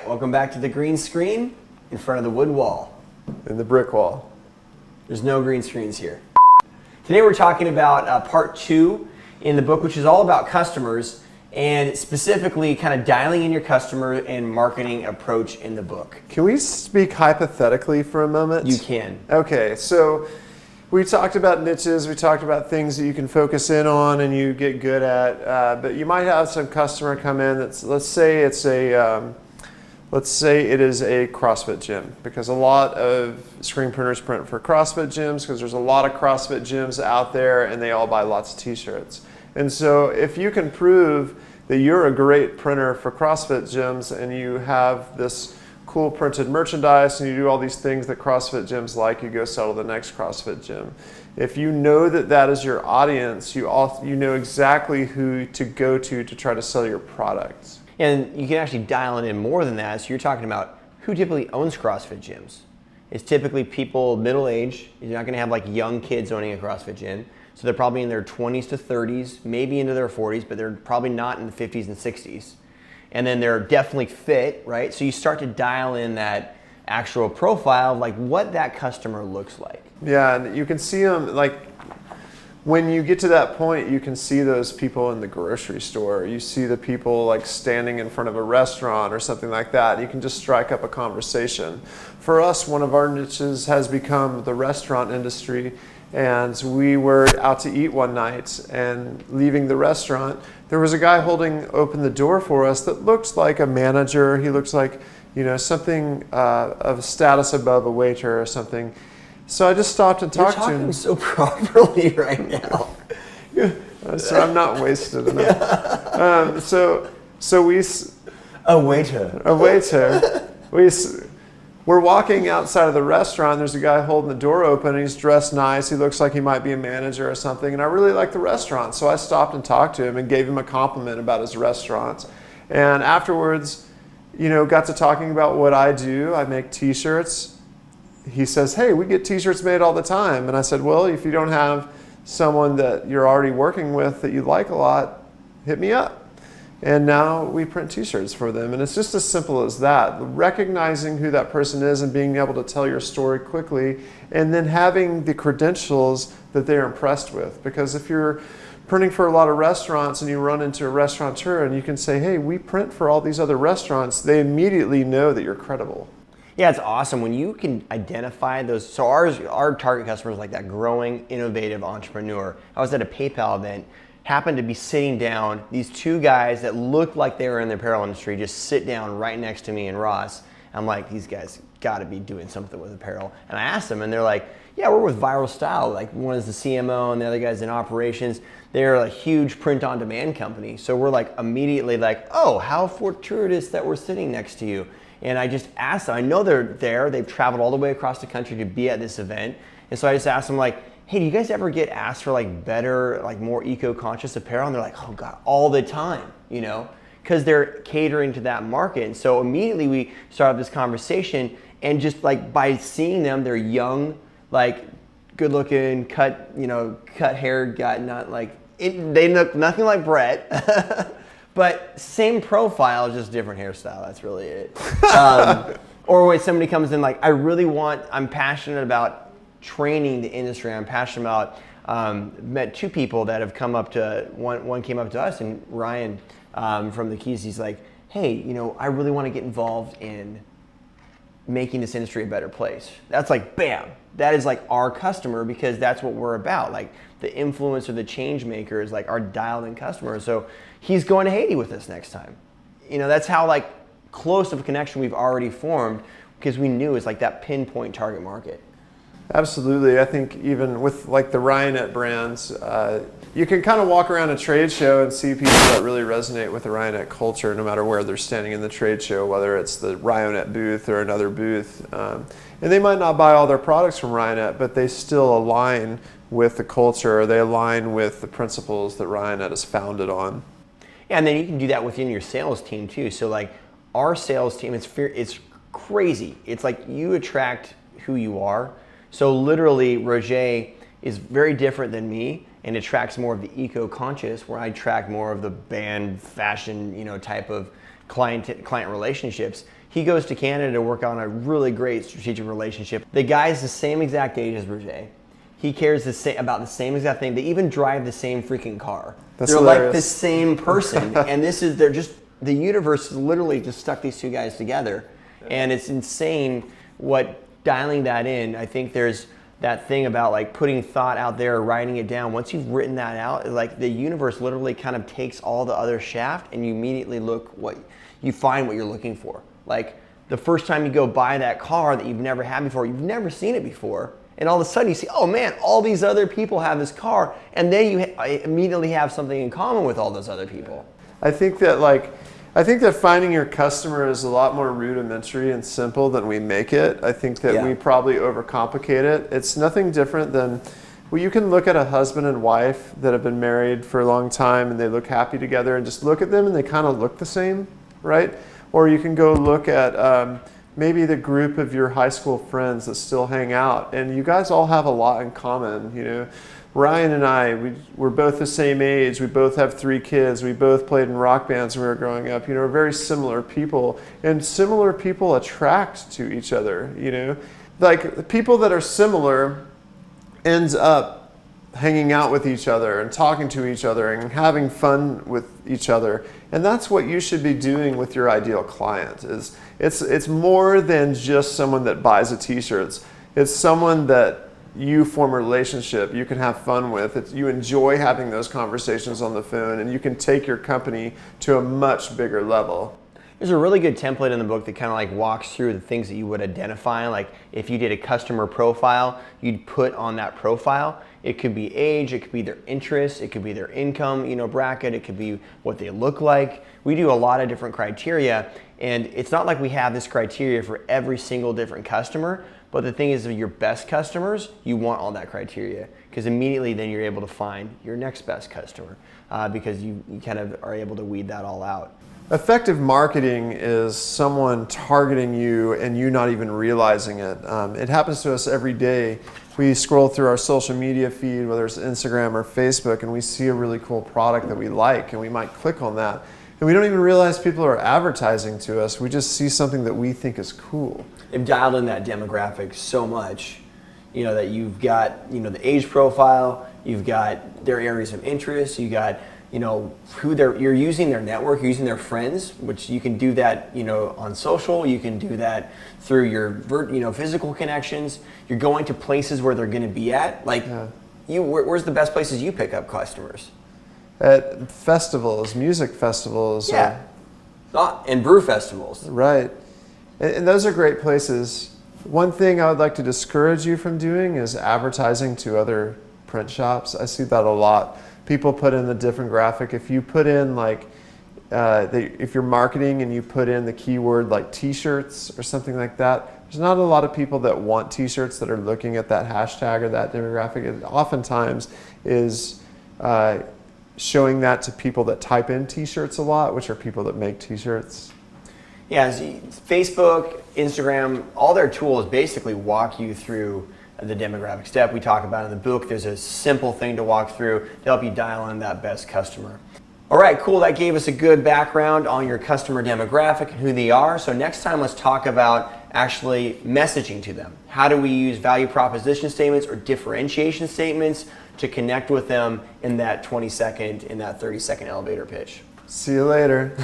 welcome back to the green screen in front of the wood wall. And the brick wall. There's no green screens here. Today we're talking about part 2 in the book, which is all about customers and specifically kind of dialing in your customer and marketing approach in the book. Can we speak hypothetically for a moment? You can. Okay, so we talked about niches, we talked about things that you can focus in on and you get good at, but you might have some customer come in that's, let's say it is a CrossFit gym, because a lot of screen printers print for CrossFit gyms because there's a lot of CrossFit gyms out there and they all buy lots of t-shirts. And so if you can prove that you're a great printer for CrossFit gyms and you have this cool printed merchandise and you do all these things that CrossFit gyms like, you go sell to the next CrossFit gym. If you know that that is your audience, you know exactly who to go to try to sell your products. And you can actually dial it in more than that. So you're talking about who typically owns CrossFit gyms. It's typically people middle age. You're not going to have like young kids owning a CrossFit gym. So they're probably in their 20s to 30s, maybe into their 40s, but they're probably not in the 50s and 60s. And then they're definitely fit, right? So you start to dial in that actual profile of like what that customer looks like. Yeah, and you can see them like, when you get to that point, you can see those people in the grocery store. You see the people like standing in front of a restaurant or something like that. You can just strike up a conversation. For us, one of our niches has become the restaurant industry. And we were out to eat one night, and leaving the restaurant, there was a guy holding open the door for us that looked like a manager. He looked like, you know, something of status above a waiter or something. So I just stopped and talked to him. You're talking so properly right now. So I'm not wasted enough. So we... A waiter. We're walking outside of the restaurant. There's a guy holding the door open. And he's dressed nice. He looks like he might be a manager or something. And I really like the restaurant. So I stopped and talked to him and gave him a compliment about his restaurant. And afterwards, you know, got to talking about what I do. I make t-shirts. He says, hey, we get t-shirts made all the time. And I said, well, if you don't have someone that you're already working with that you like a lot, hit me up. And now we print t-shirts for them. And it's just as simple as that. Recognizing who that person is and being able to tell your story quickly, and then having the credentials that they're impressed with. Because if you're printing for a lot of restaurants and you run into a restaurateur and you can say, hey, we print for all these other restaurants, they immediately know that you're credible. Yeah, it's awesome when you can identify those. So our target customer is like that growing, innovative entrepreneur. I was at a PayPal event, happened to be sitting down, these two guys that looked like they were in the apparel industry just sit down right next to me and Ross. I'm like, these guys got to be doing something with apparel. And I asked them and they're like, yeah, we're with Viral Style. Like one is the CMO and the other guy's in operations. They're a huge print on demand company. So we're like immediately like, oh, how fortuitous that we're sitting next to you. And I just asked them, I know they're there, they've traveled all the way across the country to be at this event. And so I just asked them like, hey, do you guys ever get asked for like better, like more eco-conscious apparel? And they're like, oh God, all the time, you know, because they're catering to that market. And so immediately we started this conversation, and just like by seeing them, they're young, like good looking, cut hair, got not like, they look nothing like Brett. But same profile, just different hairstyle. That's really it. Or when somebody comes in like, I'm passionate about training the industry. I'm passionate about, met two people that have come up to, one came up to us, and Ryan from the Keys, he's like, hey, you know, I really want to get involved in making this industry a better place. That's like, bam, that is like our customer, because that's what we're about. Like the influencer, the change maker is like our dialed in customer. So he's going to Haiti with us next time. You know, that's how like close of a connection we've already formed, because we knew it's like that pinpoint target market. Absolutely. I think even with like the Ryonet brands, you can kind of walk around a trade show and see people that really resonate with the Ryonet culture, no matter where they're standing in the trade show, whether it's the Ryonet booth or another booth. And they might not buy all their products from Ryonet, but they still align with the culture, or they align with the principles that Ryonet is founded on. Yeah, and then you can do that within your sales team too. So like our sales team, it's crazy. It's like you attract who you are. So literally, Roger is very different than me and attracts more of the eco-conscious, where I attract more of the band fashion, you know, type of client relationships. He goes to Canada to work on a really great strategic relationship. The guy's the same exact age as Roger. He cares about the same exact thing. They even drive the same freaking car. That's they're hilarious. like the same person. And the universe has literally just stuck these two guys together. And it's insane what dialing that in. I think there's that thing about like putting thought out there, writing it down. Once you've written that out, like the universe literally kind of takes all the other shaft and you immediately you find what you're looking for. Like the first time you go buy that car that you've never had before, you've never seen it before. And all of a sudden you see, oh man, all these other people have this car. And then you immediately have something in common with all those other people. I think that finding your customer is a lot more rudimentary and simple than we make it. I think that we probably overcomplicate it. It's nothing different than, well, you can look at a husband and wife that have been married for a long time and they look happy together and just look at them and they kind of look the same, right? Or you can go look at maybe the group of your high school friends that still hang out and you guys all have a lot in common, you know. Ryan and I, we're both the same age. We both have 3 kids. We both played in rock bands when we were growing up. You know, we're very similar people. And similar people attract to each other, you know. Like, people that are similar ends up hanging out with each other and talking to each other and having fun with each other. And that's what you should be doing with your ideal client. It's more than just someone that buys a t-shirt. It's someone that you form a relationship, you can have fun with. You enjoy having those conversations on the phone and you can take your company to a much bigger level. There's a really good template in the book that kind of like walks through the things that you would identify. Like if you did a customer profile, you'd put on that profile. It could be age, it could be their interests, it could be their income, bracket, it could be what they look like. We do a lot of different criteria and it's not like we have this criteria for every single different customer. But the thing is, of your best customers, you want all that criteria because immediately then you're able to find your next best customer because you kind of are able to weed that all out. Effective marketing is someone targeting you and you not even realizing it. It happens to us every day. We scroll through our social media feed, whether it's Instagram or Facebook, and we see a really cool product that we like and we might click on that. And we don't even realize people are advertising to us. We just see something that we think is cool. They've dialed in that demographic so much, that you've got, the age profile, you've got their areas of interest, you got, you're using their network, you're using their friends, which you can do that, on social, you can do that through your, physical connections. You're going to places where they're going to be at. Like, where's the best places you pick up customers? At festivals, music festivals. Yeah. And brew festivals. Right. And those are great places. One thing I would like to discourage you from doing is advertising to other print shops. I see that a lot. People put in the different graphic. If you put in if you're marketing and you put in the keyword like t-shirts or something like that, there's not a lot of people that want t-shirts that are looking at that hashtag or that demographic. It oftentimes is showing that to people that type in t-shirts a lot, which are people that make t-shirts. Yeah, Facebook, Instagram, all their tools basically walk you through the demographic step we talk about in the book. There's a simple thing to walk through to help you dial in that best customer. All right, cool. That gave us a good background on your customer demographic and who they are. So next time, let's talk about actually messaging to them. How do we use value proposition statements or differentiation statements to connect with them in that 20-second, in that 30-second elevator pitch? See you later.